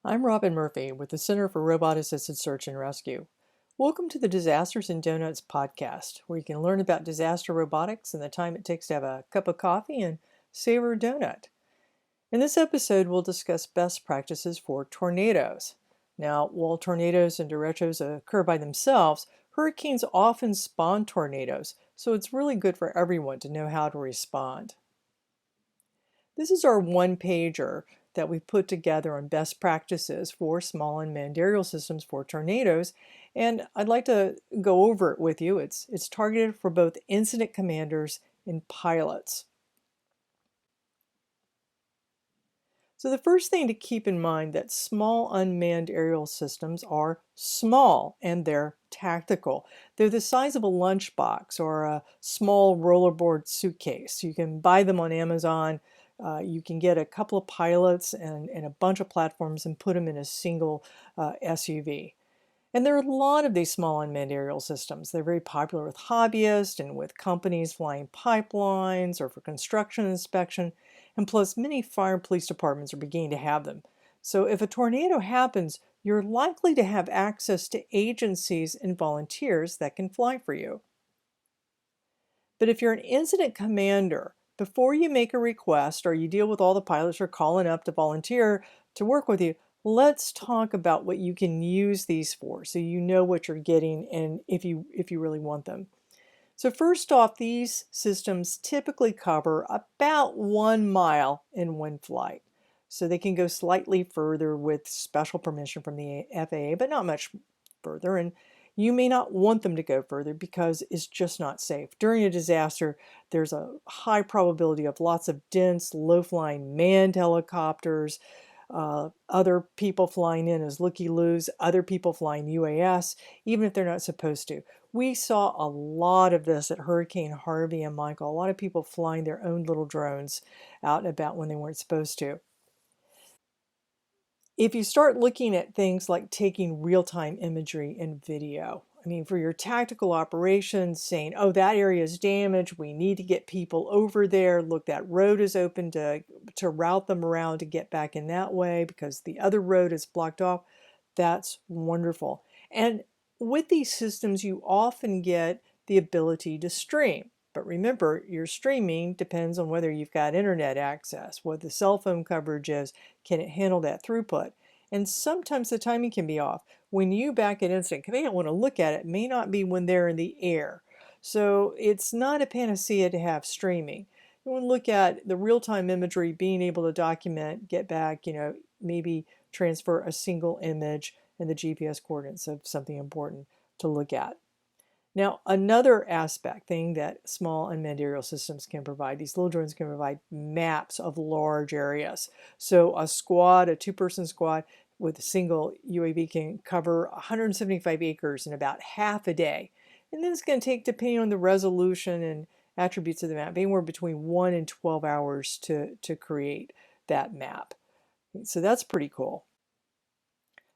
I'm Robin Murphy with the Center for Robot-Assisted Search and Rescue. Welcome to the Disasters and Donuts podcast, where you can learn about disaster robotics and the time it takes to have a cup of coffee and savor a donut. In this episode, we'll discuss best practices for tornadoes. Now, while tornadoes and derechos occur by themselves, hurricanes often spawn tornadoes, so it's really good for everyone to know how to respond. This is our one-pager that we put together on best practices for small unmanned aerial systems for tornadoes, and I'd like to go over it with you. It's targeted for both incident commanders and pilots. So the first thing to keep in mind that small unmanned aerial systems are small and they're tactical. They're the size of a lunchbox or a small rollerboard suitcase. You can buy them on Amazon. You can get a couple of pilots and a bunch of platforms and put them in a single SUV. And there are a lot of these small unmanned aerial systems. They're very popular with hobbyists and with companies flying pipelines or for construction inspection. And plus, many fire and police departments are beginning to have them. So if a tornado happens, you're likely to have access to agencies and volunteers that can fly for you. But if you're an incident commander, before you make a request or you deal with all the pilots who are calling up to volunteer to work with you, let's talk about what you can use these for so you know what you're getting and if you really want them. So first off, these systems typically cover about 1 mile in one flight. So they can go slightly further with special permission from the FAA, but not much further. And you may not want them to go further because it's just not safe. During a disaster, there's a high probability of lots of dense, low-flying manned helicopters, other people flying in as looky-loos, other people flying UAS, even if they're not supposed to. We saw a lot of this at Hurricane Harvey and Michael. A lot of people flying their own little drones out and about when they weren't supposed to. If you start looking at things like taking real-time imagery and video, I mean, for your tactical operations, saying, oh, that area is damaged, we need to get people over there, look, that road is open to route them around to get back in that way because the other road is blocked off, that's wonderful. And with these systems, you often get the ability to stream. But remember, your streaming depends on whether you've got internet access, what the cell phone coverage is, can it handle that throughput? And sometimes the timing can be off. When you back at Incident Command want to look at it, may not be when they're in the air. So it's not a panacea to have streaming. You want to look at the real-time imagery, being able to document, get back, maybe transfer a single image and the GPS coordinates of something important to look at. Now, another thing that small unmanned aerial systems can provide, these little drones can provide maps of large areas. So a squad, a two-person squad with a single UAV can cover 175 acres in about half a day. And then it's going to take, depending on the resolution and attributes of the map, anywhere between 1 and 12 hours to create that map. So that's pretty cool.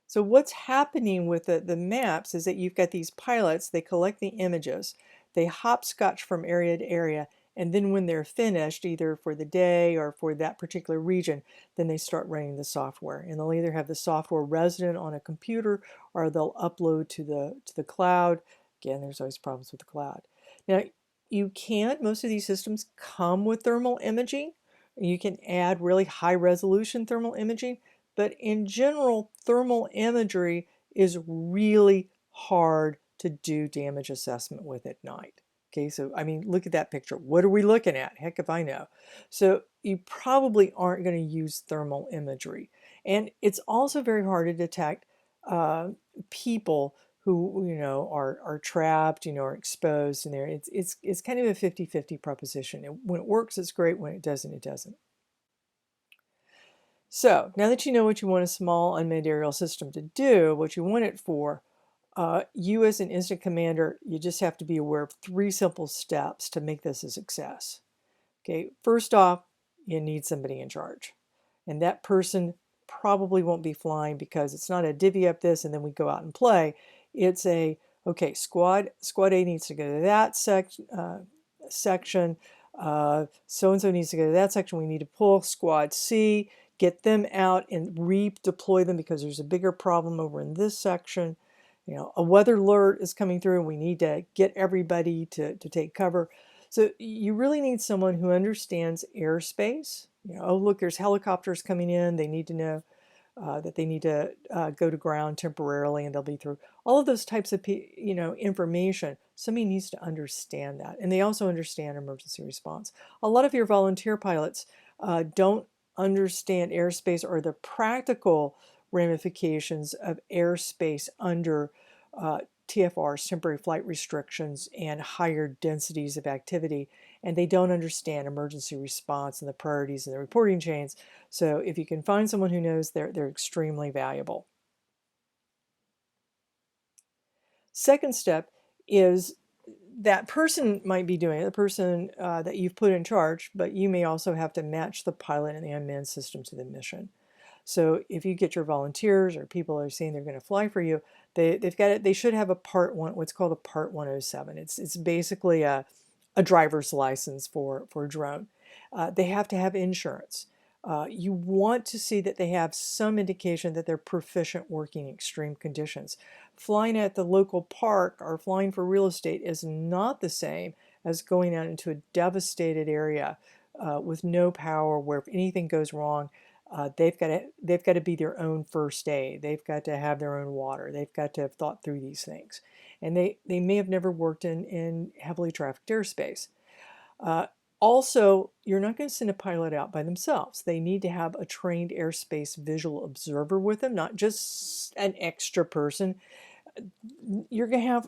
So what's happening with the maps is that you've got these pilots, they collect the images, they hopscotch from area to area, and then when they're finished, either for the day or for that particular region, then they start running the software. And they'll either have the software resident on a computer or they'll upload to the cloud. Again, there's always problems with the cloud. Now, most of these systems come with thermal imaging. You can add really high resolution thermal imaging. But in general, thermal imagery is really hard to do damage assessment with at night. Okay, so I mean, look at that picture. What are we looking at? Heck if I know. So you probably aren't going to use thermal imagery. And it's also very hard to detect people who, are trapped, are exposed in there. It's kind of a 50-50 proposition. When it works, it's great. When it doesn't, it doesn't. So now that you know what you want a small unmanned aerial system to do, what you want it for, you as an incident commander, you just have to be aware of 3 simple steps to make this a success. Okay, first off, you need somebody in charge. And that person probably won't be flying because it's not a divvy up this and then we go out and play. It's okay, squad A needs to go to that section. So-and-so needs to go to that section. We need to pull squad C, get them out and redeploy them because there's a bigger problem over in this section. You know, a weather alert is coming through and we need to get everybody to take cover. So you really need someone who understands airspace. You know, oh, look, there's helicopters coming in. They need to know that they need to go to ground temporarily and they'll be through. All of those types of information, somebody needs to understand that. And they also understand emergency response. A lot of your volunteer pilots don't understand airspace or the practical ramifications of airspace under TFRs, temporary flight restrictions, and higher densities of activity. And they don't understand emergency response and the priorities and the reporting chains. So if you can find someone who knows, they're extremely valuable. Second step is that person might be doing it, the person that you've put in charge, but you may also have to match the pilot and the unmanned system to the mission. So if you get your volunteers or people are saying they're going to fly for you, they've got it. They should have a Part 1, what's called a Part 107. It's basically a driver's license for a drone. They have to have insurance. You want to see that they have some indication that they're proficient working in extreme conditions. Flying at the local park or flying for real estate is not the same as going out into a devastated area with no power, where if anything goes wrong, they've got to be their own first aid. They've got to have their own water. They've got to have thought through these things. And they may have never worked in heavily trafficked airspace. Also, you're not going to send a pilot out by themselves. They need to have a trained airspace visual observer with them, not just an extra person. You're going to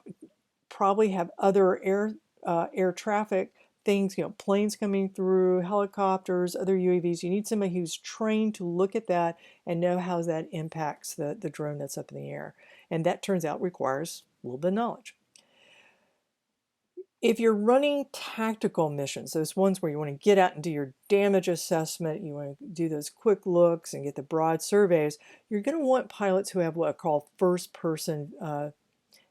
probably have other air traffic things, planes coming through, helicopters, other UAVs. You need somebody who's trained to look at that and know how that impacts the drone that's up in the air. And that turns out requires a little bit of knowledge. If you're running tactical missions, those ones where you want to get out and do your damage assessment, you want to do those quick looks and get the broad surveys, you're going to want pilots who have what are called first-person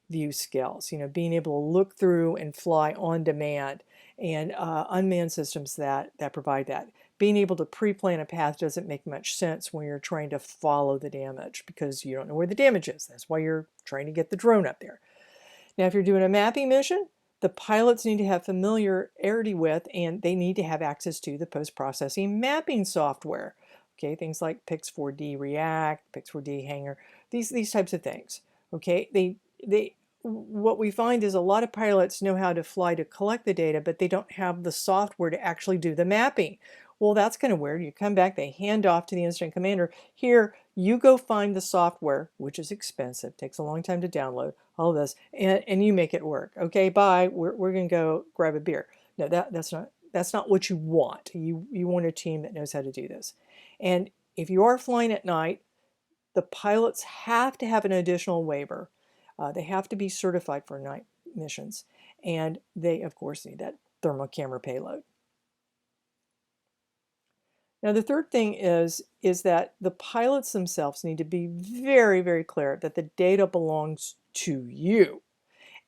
view skills, being able to look through and fly on demand, and unmanned systems that provide that. Being able to pre-plan a path doesn't make much sense when you're trying to follow the damage because you don't know where the damage is. That's why you're trying to get the drone up there. Now, if you're doing a mapping mission, the pilots need to have familiarity with, and they need to have access to, the post-processing mapping software. Okay, things like Pix4D React, Pix4D Hanger, these types of things. Okay, what we find is a lot of pilots know how to fly to collect the data, but they don't have the software to actually do the mapping. Well, that's kind of weird. You come back, they hand off to the incident commander. Here, you go find the software, which is expensive, takes a long time to download, all of this, and you make it work. Okay, bye. We're going to go grab a beer. No, that's not what you want. You want a team that knows how to do this. And if you are flying at night, the pilots have to have an additional waiver. They have to be certified for night missions, and they, of course, need that thermal camera payload. Now, the third thing is that the pilots themselves need to be very, very clear that the data belongs to you.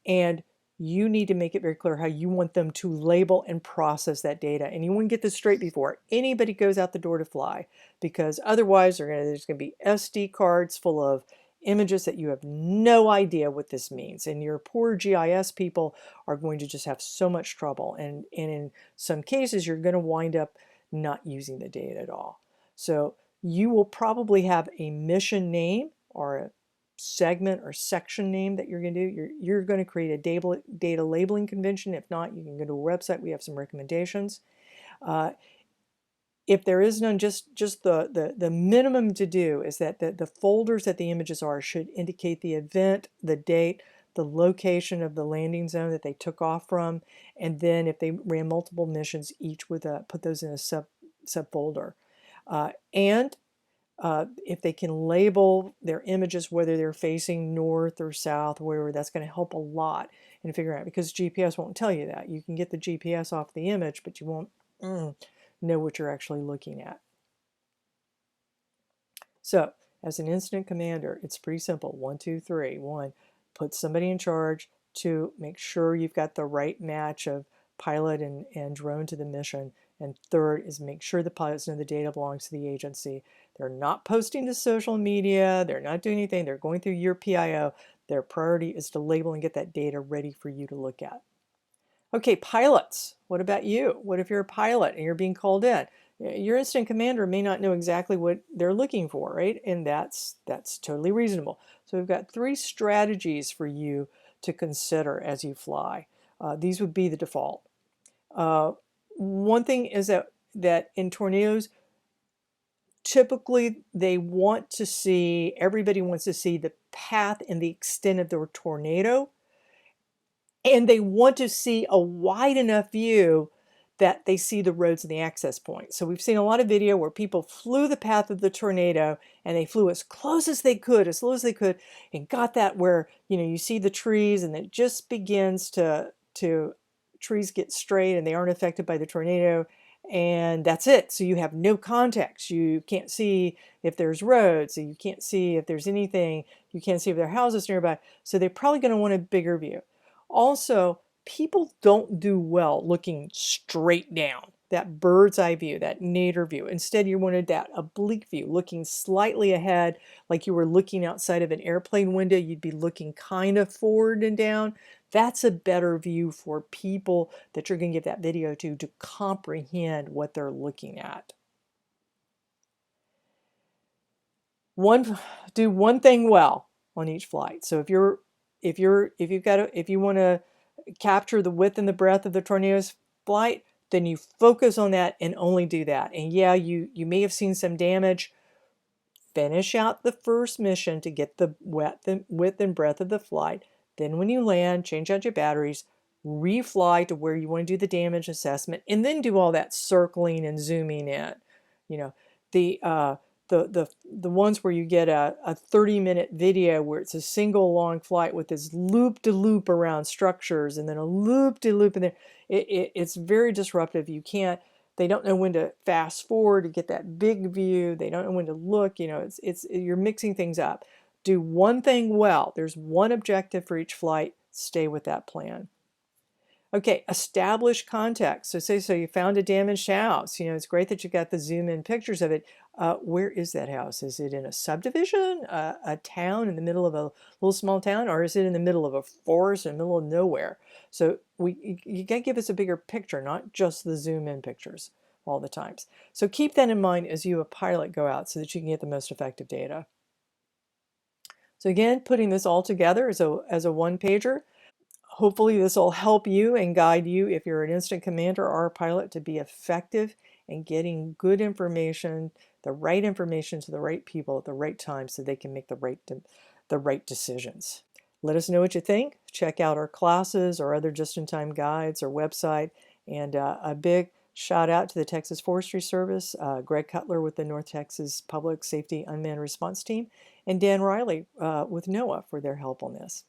And you need to make it very clear how you want them to label and process that data. And you want to get this straight before anybody goes out the door to fly, because otherwise there's going to be SD cards full of images that you have no idea what this means. And your poor GIS people are going to just have so much trouble. And in some cases, you're going to wind up not using the data at all. So you will probably have a mission name or a segment or section name that you're going to do. You're going to create a data labeling convention. If not, you can go to a website. We have some recommendations. If there is none, just the minimum to do is that the folders that the images are should indicate the event, the date, the location of the landing zone that they took off from, and then if they ran multiple missions, each with put those in a subfolder. If they can label their images, whether they're facing north or south, wherever, that's going to help a lot in figuring out, because GPS won't tell you that. You can get the GPS off the image, but you won't know what you're actually looking at. So, as an incident commander, it's pretty simple. 1, 2, 3. 1, put somebody in charge. 2, make sure you've got the right match of pilot and drone to the mission. And third is make sure the pilots know the data belongs to the agency. They're not posting to social media. They're not doing anything. They're going through your PIO. Their priority is to label and get that data ready for you to look at. Okay, pilots, what about you? What if you're a pilot and you're being called in? Your incident commander may not know exactly what they're looking for, right? And that's totally reasonable. So we've got 3 strategies for you to consider as you fly. These would be the default. One thing is that in tornadoes, typically they want to see, everybody wants to see the path and the extent of the tornado. And they want to see a wide enough view that they see the roads and the access points. So we've seen a lot of video where people flew the path of the tornado and they flew as close as they could, as low as they could, and got that where, you know, you see the trees and it just begins to trees get straight and they aren't affected by the tornado. And that's it. So you have no context. You can't see if there's roads. So you can't see if there's anything. You can't see if there are houses nearby. So they're probably going to want a bigger view. Also, people don't do well looking straight down, that bird's eye view, that nadir view. Instead, you wanted that oblique view, looking slightly ahead, like you were looking outside of an airplane window. You'd be looking kind of forward and down. That's a better view for people that you're going to give that video to comprehend what they're looking at. Do one thing well on each flight. So if you want to capture the width and the breadth of the tornado's flight, then you focus on that and only do that. And yeah, you may have seen some damage. Finish out the first mission to get the width and breadth of the flight. Then when you land, change out your batteries, refly to where you want to do the damage assessment, and then do all that circling and zooming in. You know, the ones where you get a 30-minute video where it's a single long flight with this loop-de-loop around structures and then a loop-de-loop in there, it's very disruptive. They don't know when to fast forward to get that big view. They don't know when to look. You know, you're mixing things up. Do one thing well. There's one objective for each flight. Stay with that plan. Okay, establish context. So you found a damaged house. You know, it's great that you got the zoom in pictures of it. Where is that house? Is it in a subdivision, a town in the middle of a little small town, or is it in the middle of a forest in the middle of nowhere? So you got to give us a bigger picture, not just the zoom in pictures all the times. So keep that in mind as you, a pilot, go out so that you can get the most effective data. So again, putting this all together as a one-pager. Hopefully this will help you and guide you if you're an incident commander or a pilot to be effective in getting good information, the right information to the right people at the right time so they can make the right decisions. Let us know what you think. Check out our classes or other just-in-time guides or website. And a big shout out to the Texas Forestry Service, Greg Cutler with the North Texas Public Safety Unmanned Response Team, and Dan Riley with NOAA for their help on this.